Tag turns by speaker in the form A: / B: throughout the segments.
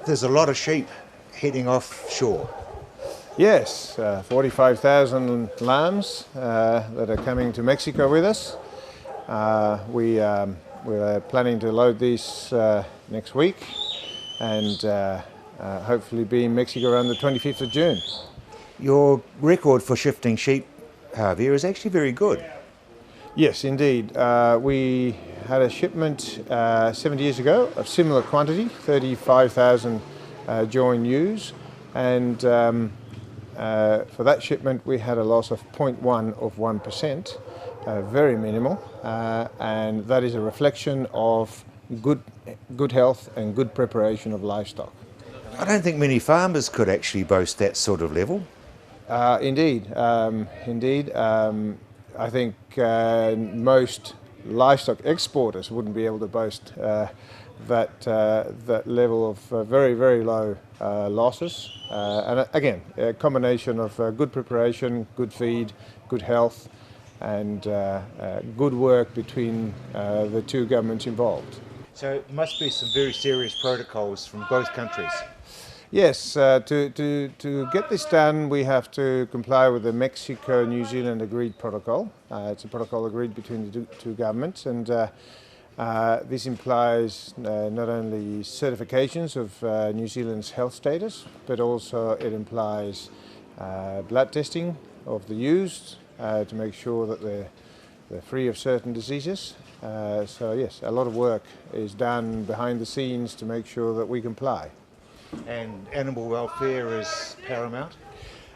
A: There's a lot of sheep heading offshore.
B: Yes, 45,000 lambs that are coming to Mexico with us. We're planning to load these next week and hopefully be in Mexico around the 25th of June.
A: Your record for shifting sheep, Javier, is actually very good.
B: Yes, indeed. We had a shipment 70 years ago of similar quantity, 35,000 join ewes, and for that shipment we had a loss of 0.1 of 1%, very minimal, and that is a reflection of good health and good preparation of livestock.
A: I don't think many farmers could actually boast that sort of level.
B: Indeed. I think most livestock exporters wouldn't be able to boast that level of very, very low losses. And again, a combination of good preparation, good feed, good health, and good work between the two governments involved.
A: So it must be some very serious protocols from both countries.
B: Yes, to get this done, we have to comply with the Mexico-New Zealand agreed protocol. It's a protocol agreed between the two governments, and this implies not only certifications of New Zealand's health status, but also it implies blood testing of the ewes to make sure that they're free of certain diseases. So yes, a lot of work is done behind the scenes to make sure that we comply.
A: And animal welfare is paramount?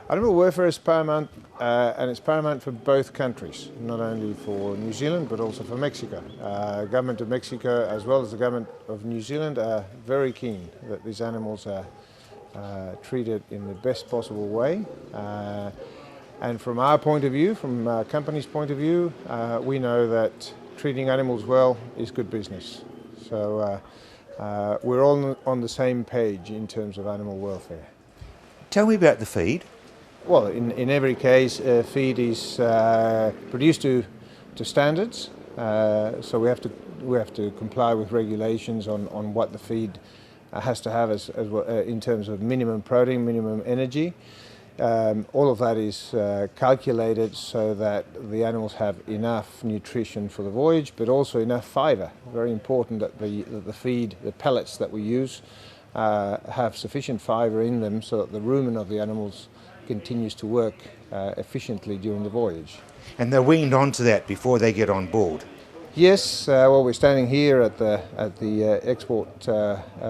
B: Animal welfare is paramount, and it's paramount for both countries, not only for New Zealand but also for Mexico. Government of Mexico as well as the government of New Zealand are very keen that these animals are treated in the best possible way. And from our point of view, from our company's point of view, we know that treating animals well is good business. So we're all on the same page in terms of animal welfare.
A: Tell me about the feed.
B: Well, in every case, feed is produced to standards, so we have to comply with regulations on what the feed has to have as well, in terms of minimum protein, minimum energy. All of that is calculated so that the animals have enough nutrition for the voyage, but also enough fibre. Very important that the feed, the pellets that we use, have sufficient fibre in them so that the rumen of the animals continues to work efficiently during the voyage.
A: And they're weaned onto that before they get on board?
B: Yes, well, we're standing here at the export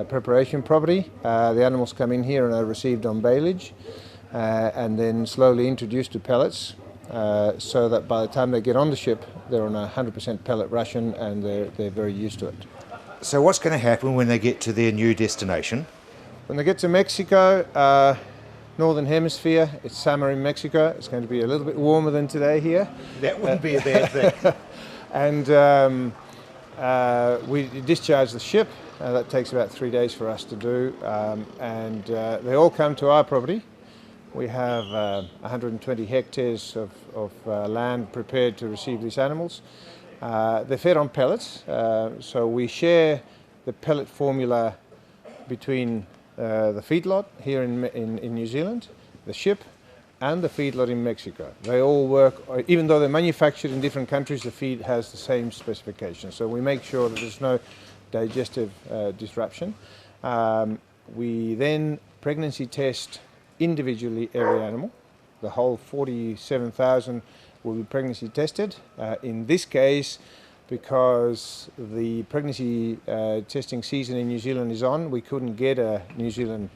B: preparation property. The animals come in here and are received on baleage. And then slowly introduced to pellets, so that by the time they get on the ship, they're on a 100% pellet ration and they're very used to it.
A: So what's going to happen when they get to their new destination?
B: When they get to Mexico, Northern Hemisphere, it's summer in Mexico. It's going to be a little bit warmer than today here.
A: That wouldn't be a bad thing.
B: And we discharge the ship. That takes about 3 days for us to do. And they all come to our property. We have 120 hectares of land prepared to receive these animals. They're fed on pellets, so we share the pellet formula between the feedlot here in New Zealand, the ship, and the feedlot in Mexico. They all work, even though they're manufactured in different countries, the feed has the same specifications. So we make sure that there's no digestive disruption. We then pregnancy test individually every animal. The whole 47,000 will be pregnancy tested. In this case, because the pregnancy testing season in New Zealand is on, we couldn't get a New Zealand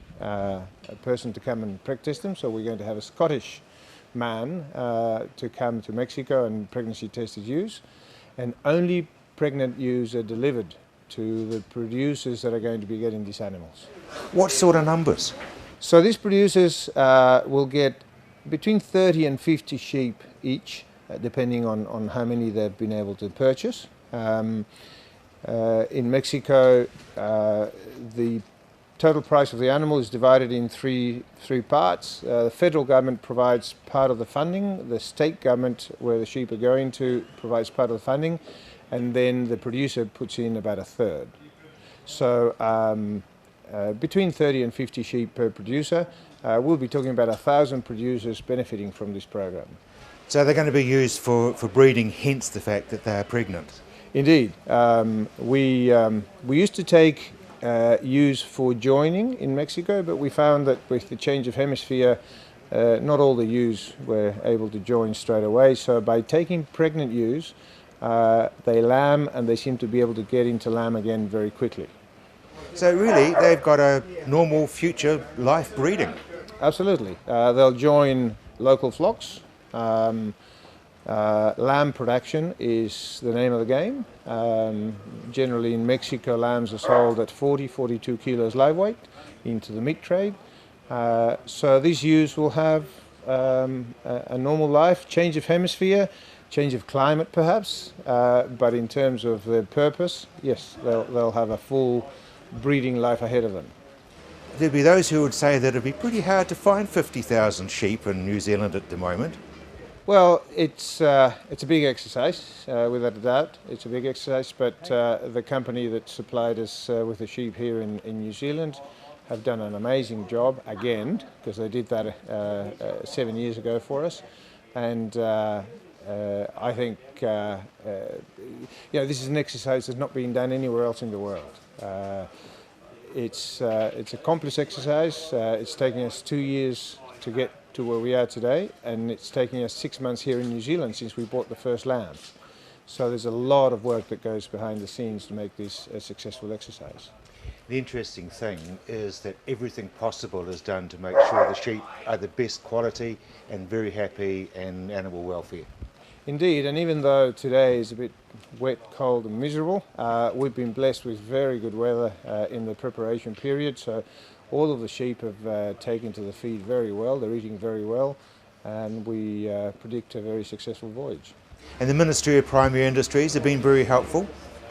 B: person to come and test them, so we're going to have a Scottish man to come to Mexico and pregnancy test his ewes. And only pregnant ewes are delivered to the producers that are going to be getting these animals.
A: What sort of numbers?
B: So these producers will get between 30 and 50 sheep each, depending on how many they've been able to purchase. In Mexico, the total price of the animal is divided in three parts. The federal government provides part of the funding, the state government, where the sheep are going to, provides part of the funding, and then the producer puts in about a third. So between 30 and 50 sheep per producer. We'll be talking about 1,000 producers benefiting from this program.
A: So they're going to be used for breeding, hence the fact that they are pregnant.
B: Indeed. We used to take ewes for joining in Mexico, but we found that with the change of hemisphere, not all the ewes were able to join straight away. So by taking pregnant ewes, they lamb, and they seem to be able to get into lamb again very quickly.
A: So really, they've got a normal future life breeding.
B: Absolutely. They'll join local flocks. Lamb production is the name of the game. Generally in Mexico, lambs are sold at 42 kilos live weight into the meat trade. So these ewes will have a normal life, change of hemisphere, change of climate perhaps, but in terms of their purpose, yes, they'll have a full breeding life ahead of them.
A: There'd be those who would say that it'd be pretty hard to find 50,000 sheep in New Zealand at the moment.
B: Well, it's a big exercise, without a doubt. It's a big exercise, but the company that supplied us with the sheep here in New Zealand have done an amazing job again, because they did that 7 years ago for us. And I think this is an exercise that's not being done anywhere else in the world. It's a complex exercise. It's taking us 2 years to get to where we are today, and it's taking us 6 months here in New Zealand since we bought the first lambs. So there's a lot of work that goes behind the scenes to make this a successful exercise.
A: The interesting thing is that everything possible is done to make sure the sheep are the best quality and very happy and animal welfare.
B: Indeed, and even though today is a bit wet, cold and miserable, we've been blessed with very good weather in the preparation period. So all of the sheep have taken to the feed very well, they're eating very well, and we predict a very successful voyage.
A: And the Ministry of Primary Industries have been very helpful.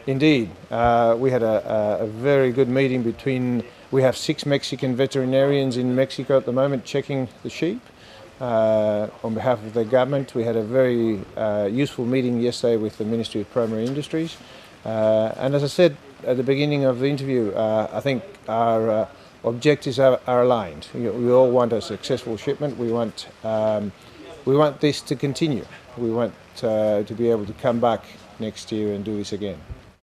B: Indeed, we had a very good meeting we have 6 Mexican veterinarians in Mexico at the moment checking the sheep. On behalf of the government, we had a very useful meeting yesterday with the Ministry of Primary Industries. And as I said at the beginning of the interview, I think our objectives are aligned. We all want a successful shipment. We want this to continue. We want to be able to come back next year and do this again.